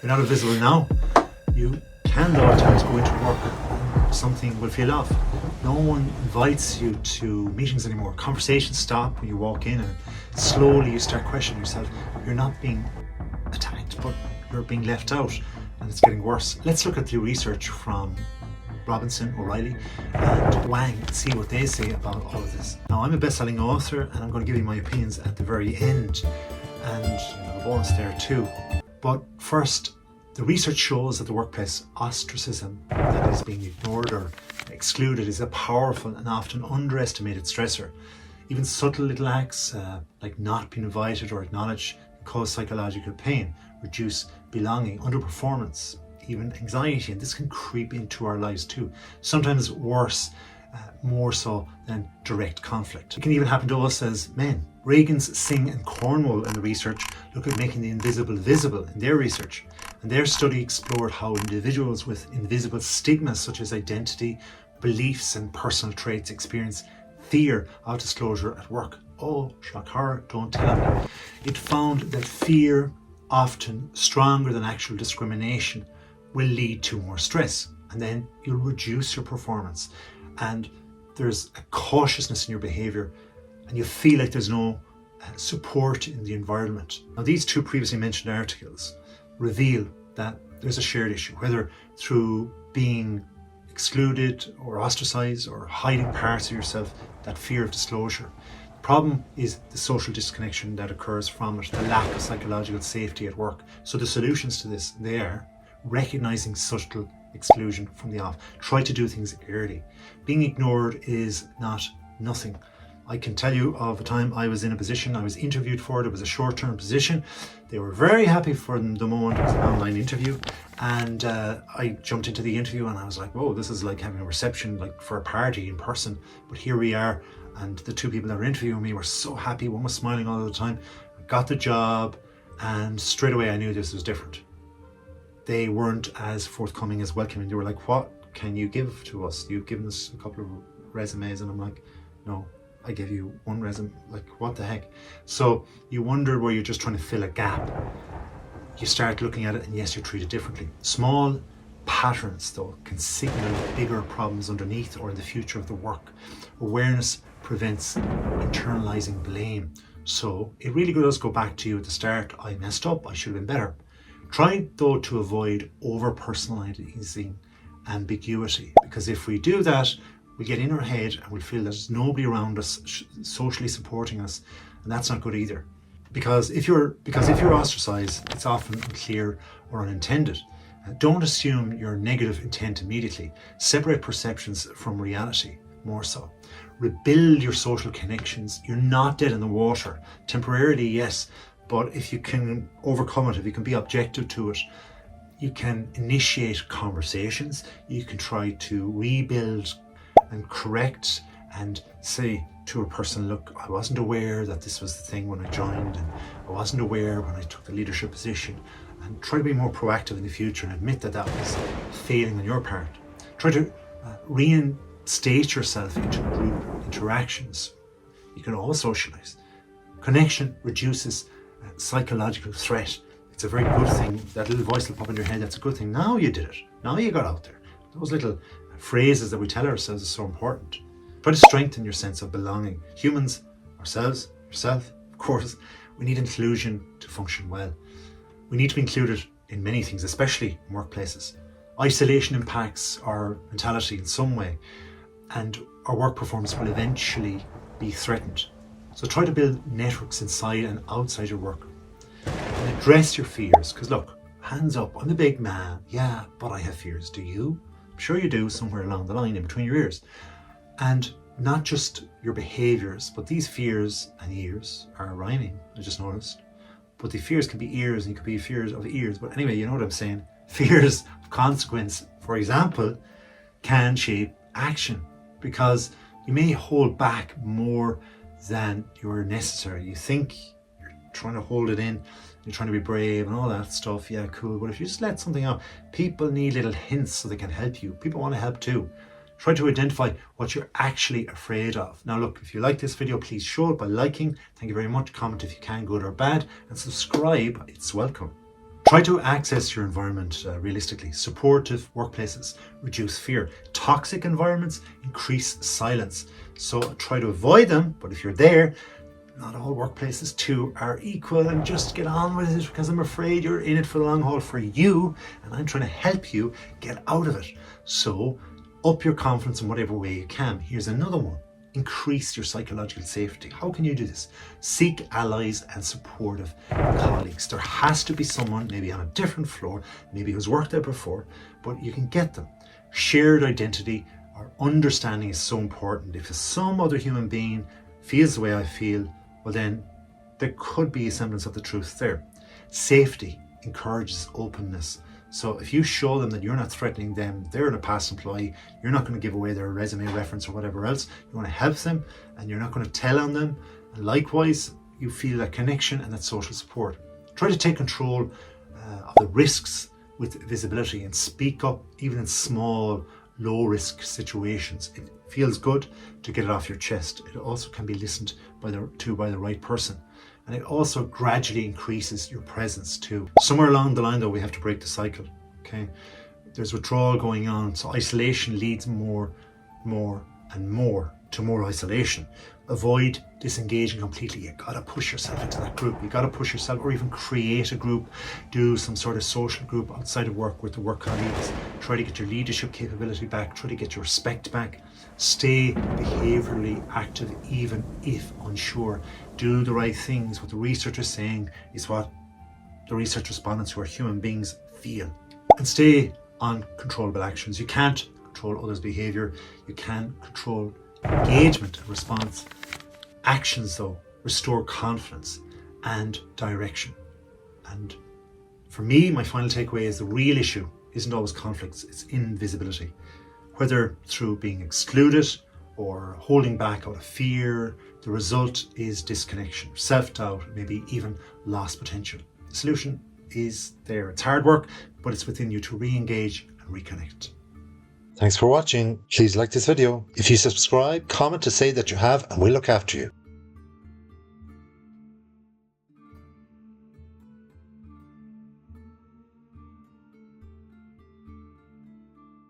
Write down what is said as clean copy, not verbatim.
You're not invisible now. You can though at times go into work and something will feel off. No one invites you to meetings anymore. Conversations stop when you walk in, and slowly you start questioning yourself. You're not being attacked, but you're being left out, and it's getting worse. Let's look at the research from Robinson, O'Reilly and Wang and see what they say about all of this. Now, I'm a best-selling author and I'm going to give you my opinions at the very end, and a bonus there too. But first, the research shows that the workplace ostracism, that is being ignored or excluded, is a powerful and often underestimated stressor. Even subtle little acts like not being invited or acknowledged cause psychological pain, reduce belonging, underperformance, even anxiety, and this can creep into our lives too. Sometimes worse, more so than direct conflict. It can even happen to us as men. Reagan's, Singh and Cornwall in the research look at making the invisible visible in their research, and their study explored how individuals with invisible stigmas such as identity, beliefs and personal traits experience fear of disclosure at work. Oh, shock horror, don't tell me. It found that fear, often stronger than actual discrimination, will lead to more stress, and then you'll reduce your performance, and there's a cautiousness in your behavior, and you feel like there's no support in the environment. Now, these two previously mentioned articles reveal that there's a shared issue, whether through being excluded or ostracized or hiding parts of yourself, that fear of disclosure. The problem is the social disconnection that occurs from it, the lack of psychological safety at work. So the solutions to this, they are recognizing subtle exclusion from the off. Try to do things early. Being ignored is not nothing. I can tell you of a time I was in a position, I was interviewed for it. It was a short-term position. They were very happy for the moment. It was an online interview, and I jumped into the interview and I was like, whoa, this is like having a reception like for a party in person. But here we are, and the two people that were interviewing me were so happy. One was smiling all the time. I got the job, and straight away I knew this was different. They weren't as forthcoming, as welcoming. They were like, what can you give to us? You've given us a couple of resumes. And I'm like, no, I gave you one resume. Like, what the heck? So you wonder where you're just trying to fill a gap. You start looking at it, and yes, you're treated differently. Small patterns, though, can signal bigger problems underneath or in the future of the work. Awareness prevents internalizing blame. So it really does go back to you at the start. I messed up. I should have been better. Try, though, to avoid over-personalizing ambiguity, because if we do that, we get in our head and we'll feel there's nobody around us socially supporting us, and that's not good either. Because if you're ostracized, it's often unclear or unintended. Don't assume your negative intent immediately. Separate perceptions from reality, more so. Rebuild your social connections. You're not dead in the water. Temporarily, yes, but if you can overcome it, if you can be objective to it, you can initiate conversations. You can try to rebuild and correct and say to a person, look, I wasn't aware that this was the thing when I joined, and I wasn't aware when I took the leadership position, and try to be more proactive in the future and admit that that was failing on your part. Try to reinstate yourself into group interactions. You can all socialize. Connection reduces psychological threat. It's a very good thing. That little voice will pop in your head. That's a good thing. Now you did it. Now you got out there. Those little phrases that we tell ourselves are so important. Try to strengthen your sense of belonging. Humans, ourselves, yourself, of course, we need inclusion to function well. We need to be included in many things, especially in workplaces. Isolation impacts our mentality in some way, and our work performance will eventually be threatened. So try to build networks inside and outside your work. And address your fears, because look, hands up, I'm a big man. Yeah, but I have fears. Do you? I'm sure you do, somewhere along the line in between your ears. And not just your behaviors, but these fears and ears are rhyming, I just noticed. But the fears can be ears, and it could be fears of ears. But anyway, you know what I'm saying. Fears of consequence, for example, can shape action, because you may hold back more than you're necessary. You think you're trying to hold it in, you're trying to be brave and all that stuff. Yeah, cool. But if you just let something out, people need little hints so they can help you. People want to help too. Try to identify what you're actually afraid of. Now look, if you like this video, please show it by liking. Thank you very much. Comment if you can, good or bad, and subscribe. It's welcome. Try to access your environment realistically. Supportive workplaces reduce fear. Toxic environments increase silence. So try to avoid them, but if you're there, not all workplaces too are equal, and just get on with it, because I'm afraid you're in it for the long haul for you, and I'm trying to help you get out of it. So up your confidence in whatever way you can. Here's another one. Increase your psychological safety. How can you do this? Seek allies and supportive colleagues. There has to be someone, maybe on a different floor, maybe who's worked there before, but you can get them. Shared identity or understanding is so important. If some other human being feels the way I feel, well then there could be a semblance of the truth there. Safety encourages openness. So if you show them that you're not threatening them, they're a past employee, you're not going to give away their resume reference or whatever else, you want to help them and you're not going to tell on them. And likewise, you feel that connection and that social support. Try to take control of the risks with visibility and speak up even in small, low risk situations. It feels good to get it off your chest. It also can be listened to by the right person. And it also gradually increases your presence too. Somewhere along the line though, we have to break the cycle, okay? There's withdrawal going on, so isolation leads more and more to more isolation. Avoid disengaging completely. You gotta push yourself into that group. You gotta push yourself, or even create a group, do some sort of social group outside of work with the work colleagues. Try to get your leadership capability back, try to get your respect back. Stay behaviorally active even if unsure. Do the right things. What the research is saying is what the research respondents, who are human beings, feel. And stay on controllable actions. You can't control others' behavior. You can control engagement and response. Actions though restore confidence and direction. And for me, my final takeaway is the real issue isn't always conflicts, it's invisibility. Whether through being excluded or holding back out of fear, the result is disconnection, self-doubt, maybe even lost potential. The solution is there. It's hard work, but it's within you to re-engage and reconnect. Thanks for watching. Please like this video. If you subscribe, comment to say that you have, and we'll look after you.